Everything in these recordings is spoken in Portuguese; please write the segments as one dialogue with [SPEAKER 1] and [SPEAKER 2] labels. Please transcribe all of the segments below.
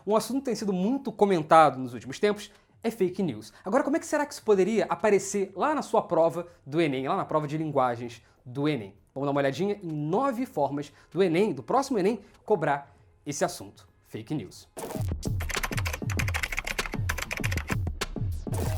[SPEAKER 1] um assunto que tem sido muito comentado nos últimos tempos é fake news. Agora, como é que será que isso poderia aparecer lá na sua prova do Enem, lá na prova de linguagens do Enem? Vamos dar uma olhadinha em 9 formas do Enem, do próximo Enem, cobrar esse assunto, fake news.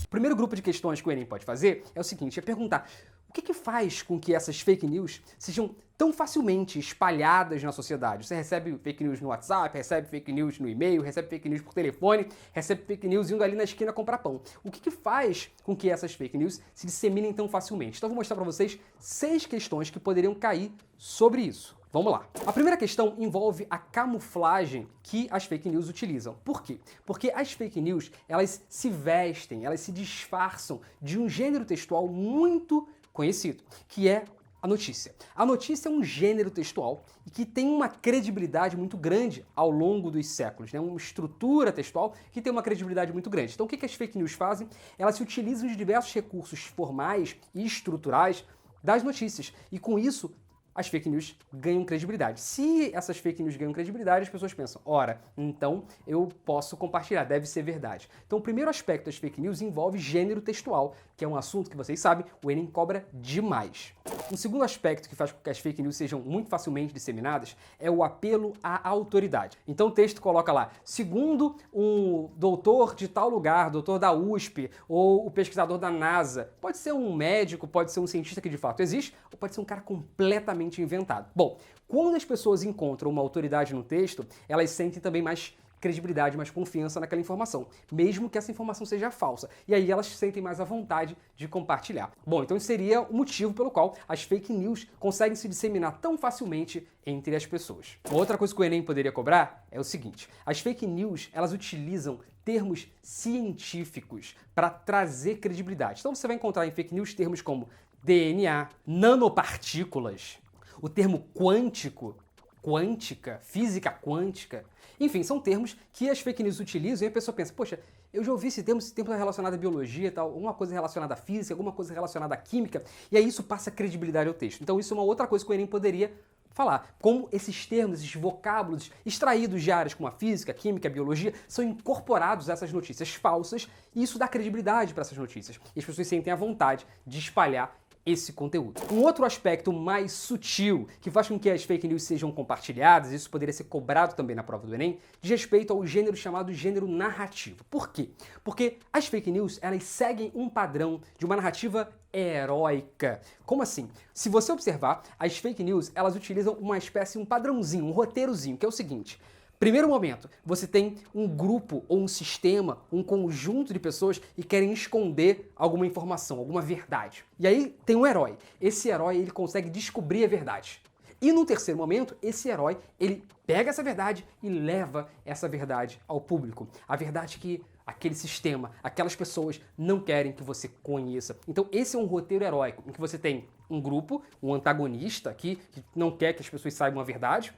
[SPEAKER 1] O primeiro grupo de questões que o Enem pode fazer é o seguinte, é perguntar o que faz com que essas fake news sejam tão facilmente espalhadas na sociedade? Você recebe fake news no WhatsApp, recebe fake news no e-mail, recebe fake news por telefone, recebe fake news indo ali na esquina comprar pão. O que faz com que essas fake news se disseminem tão facilmente? Então eu vou mostrar para vocês 6 questões que poderiam cair sobre isso. Vamos lá. A primeira questão envolve a camuflagem que as fake news utilizam. Por quê? Porque as fake news, elas se vestem, elas se disfarçam de um gênero textual muito conhecido, que é a notícia. A notícia é um gênero textual e que tem uma credibilidade muito grande ao longo dos séculos, né? Uma estrutura textual que tem uma credibilidade muito grande. Então o que as fake news fazem? Elas se utilizam de diversos recursos formais e estruturais das notícias e com isso as fake news ganham credibilidade. Se essas fake news ganham credibilidade, as pessoas pensam, ora, então eu posso compartilhar, deve ser verdade. Então o primeiro aspecto das fake news envolve gênero textual, que é um assunto que vocês sabem, o Enem cobra demais. Um segundo aspecto que faz com que as fake news sejam muito facilmente disseminadas é o apelo à autoridade. Então o texto coloca lá, segundo um doutor de tal lugar, doutor da USP, ou o pesquisador da NASA, pode ser um médico, pode ser um cientista que de fato existe, ou pode ser um cara completamente inventado. Bom, quando as pessoas encontram uma autoridade no texto, elas sentem também mais credibilidade, mais confiança naquela informação, mesmo que essa informação seja falsa. E aí elas sentem mais a vontade de compartilhar. Bom, então esse seria o motivo pelo qual as fake news conseguem se disseminar tão facilmente entre as pessoas. Outra coisa que o Enem poderia cobrar é o seguinte, as fake news, elas utilizam termos científicos para trazer credibilidade. Então você vai encontrar em fake news termos como DNA, nanopartículas, o termo quântico, quântica, física quântica. Enfim, são termos que as fake news utilizam e a pessoa pensa, poxa, eu já ouvi esse termo é relacionado à biologia e tal, alguma coisa relacionada à física, alguma coisa relacionada à química, e aí isso passa credibilidade ao texto. Então isso é uma outra coisa que o Enem poderia falar. Como esses termos, esses vocábulos extraídos de áreas como a física, a química, a biologia, são incorporados a essas notícias falsas e isso dá credibilidade para essas notícias. E as pessoas sentem a vontade de espalhar esse conteúdo. Um outro aspecto mais sutil que faz com que as fake news sejam compartilhadas, isso poderia ser cobrado também na prova do Enem, diz respeito ao gênero chamado gênero narrativo. Por quê? Porque as fake news, elas seguem um padrão de uma narrativa heróica. Como assim? Se você observar, as fake news, elas utilizam uma espécie, um padrãozinho, um roteirozinho, que é o seguinte: primeiro momento, você tem um grupo ou um sistema, um conjunto de pessoas que querem esconder alguma informação, alguma verdade. E aí tem um herói. Esse herói, ele consegue descobrir a verdade. E no terceiro momento, esse herói, ele pega essa verdade e leva essa verdade ao público. A verdade que aquele sistema, aquelas pessoas não querem que você conheça. Então esse é um roteiro heróico, em que você tem um grupo, um antagonista aqui, que não quer que as pessoas saibam a verdade,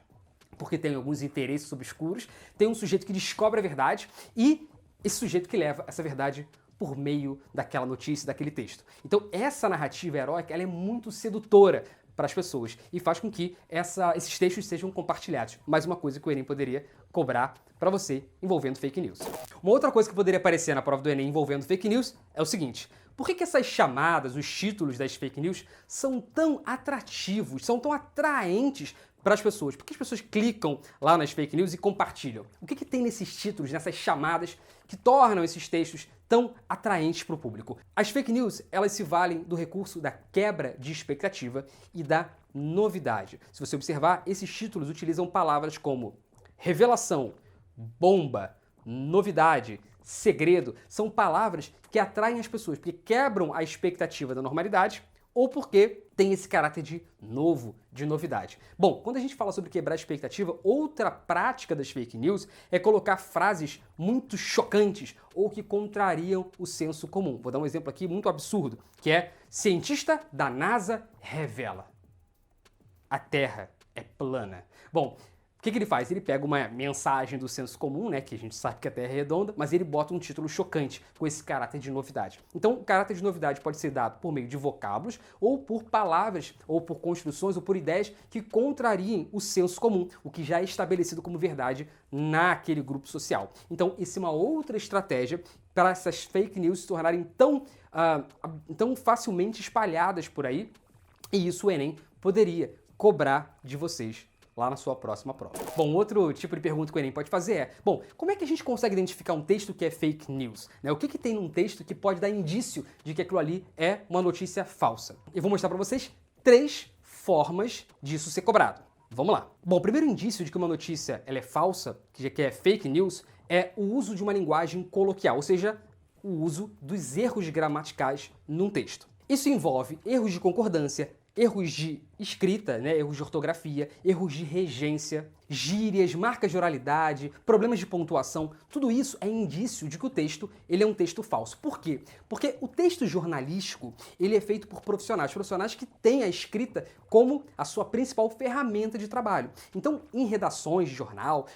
[SPEAKER 1] porque tem alguns interesses obscuros, tem um sujeito que descobre a verdade e esse sujeito que leva essa verdade por meio daquela notícia, daquele texto. Então essa narrativa heróica, ela é muito sedutora para as pessoas e faz com que esses textos sejam compartilhados. Mais uma coisa que o Enem poderia cobrar para você envolvendo fake news. Uma outra coisa que poderia aparecer na prova do Enem envolvendo fake news é o seguinte: por que essas chamadas, os títulos das fake news são tão atrativos, são tão atraentes para as pessoas? Por que as pessoas clicam lá nas fake news e compartilham? O que tem nesses títulos, nessas chamadas, que tornam esses textos tão atraentes para o público? As fake news, elas se valem do recurso da quebra de expectativa e da novidade. Se você observar, esses títulos utilizam palavras como revelação, bomba, novidade, segredo. São palavras que atraem as pessoas, porque quebram a expectativa da normalidade ou porque tem esse caráter de novo, de novidade. Bom, quando a gente fala sobre quebrar a expectativa, outra prática das fake news é colocar frases muito chocantes ou que contrariam o senso comum. Vou dar um exemplo aqui muito absurdo, que é: cientista da NASA revela: a Terra é plana. Bom, O que ele faz? Ele pega uma mensagem do senso comum, né, que a gente sabe que até é redonda, mas ele bota um título chocante com esse caráter de novidade. Então, o caráter de novidade pode ser dado por meio de vocábulos, ou por palavras, ou por construções, ou por ideias que contrariem o senso comum, o que já é estabelecido como verdade naquele grupo social. Então, essa é uma outra estratégia para essas fake news se tornarem tão facilmente espalhadas por aí, e isso o Enem poderia cobrar de vocês lá na sua próxima prova. Bom, outro tipo de pergunta que o Enem pode fazer é, como é que a gente consegue identificar um texto que é fake news? Né? O que tem num texto que pode dar indício de que aquilo ali é uma notícia falsa? Eu vou mostrar para vocês 3 formas disso ser cobrado. Vamos lá. Bom, o primeiro indício de que uma notícia ela é falsa, que é fake news, é o uso de uma linguagem coloquial, ou seja, o uso dos erros gramaticais num texto. Isso envolve erros de concordância, erros de escrita, né, erros de ortografia, erros de regência, gírias, marcas de oralidade, problemas de pontuação. Tudo isso é indício de que o texto ele é um texto falso. Por quê? Porque o texto jornalístico ele é feito por profissionais que têm a escrita como a sua principal ferramenta de trabalho. Então, em redações de jornal,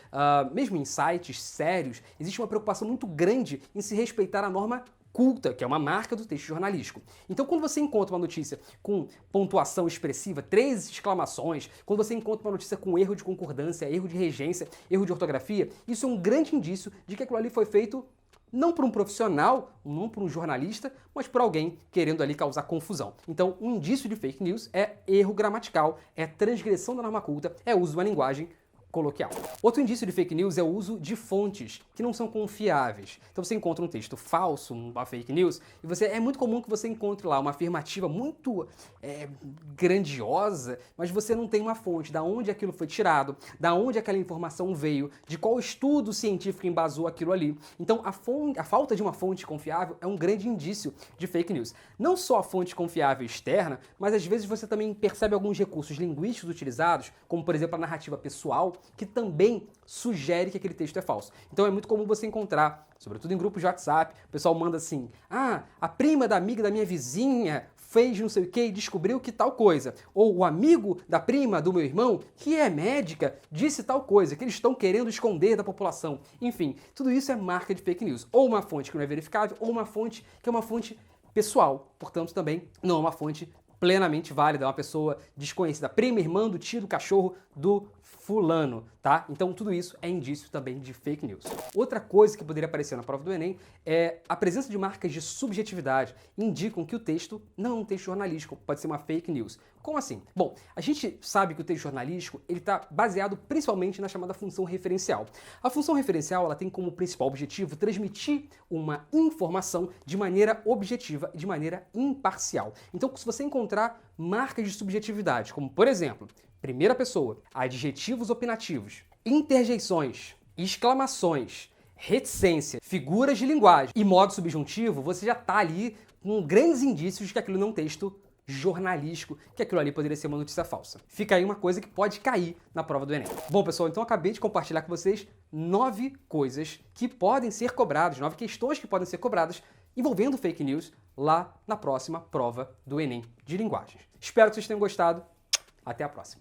[SPEAKER 1] mesmo em sites sérios, existe uma preocupação muito grande em se respeitar a norma culta, que é uma marca do texto jornalístico. Então, quando você encontra uma notícia com pontuação expressiva, 3 exclamações, quando você encontra uma notícia com erro de concordância, erro de regência, erro de ortografia, isso é um grande indício de que aquilo ali foi feito não por um profissional, não por um jornalista, mas por alguém querendo ali causar confusão. Então, um indício de fake news é erro gramatical, é transgressão da norma culta, é uso de uma linguagem coloquial. Outro indício de fake news é o uso de fontes que não são confiáveis. Então você encontra um texto falso, uma fake news, e é muito comum que você encontre lá uma afirmativa muito grandiosa, mas você não tem uma fonte, da onde aquilo foi tirado, da onde aquela informação veio, de qual estudo científico embasou aquilo ali. Então a falta de uma fonte confiável é um grande indício de fake news. Não só a fonte confiável externa, mas às vezes você também percebe alguns recursos linguísticos utilizados, como por exemplo a narrativa pessoal, que também sugere que aquele texto é falso. Então é muito comum você encontrar, sobretudo em grupos de WhatsApp, o pessoal manda assim, a prima da amiga da minha vizinha fez não sei o que e descobriu que tal coisa. Ou o amigo da prima do meu irmão, que é médica, disse tal coisa, que eles estão querendo esconder da população. Enfim, tudo isso é marca de fake news. Ou uma fonte que não é verificável, ou uma fonte que é uma fonte pessoal. Portanto, também não é uma fonte plenamente válida, é uma pessoa desconhecida, prima, irmã do tio, do cachorro, do fulano, tá? Então tudo isso é indício também de fake news. Outra coisa que poderia aparecer na prova do Enem é a presença de marcas de subjetividade, indicam que o texto não é um texto jornalístico, pode ser uma fake news. Como assim? Bom, a gente sabe que o texto jornalístico ele está baseado principalmente na chamada função referencial. A função referencial ela tem como principal objetivo transmitir uma informação de maneira objetiva e de maneira imparcial. Então, se você encontrar marcas de subjetividade, como por exemplo, primeira pessoa, adjetivos opinativos, interjeições, exclamações, reticência, figuras de linguagem e modo subjuntivo, você já está ali com grandes indícios de que aquilo não é um texto jornalístico, que aquilo ali poderia ser uma notícia falsa. Fica aí uma coisa que pode cair na prova do Enem. Bom, pessoal, então eu acabei de compartilhar com vocês 9 coisas que podem ser cobradas, 9 questões que podem ser cobradas envolvendo fake news lá na próxima prova do Enem de linguagens. Espero que vocês tenham gostado. Até a próxima.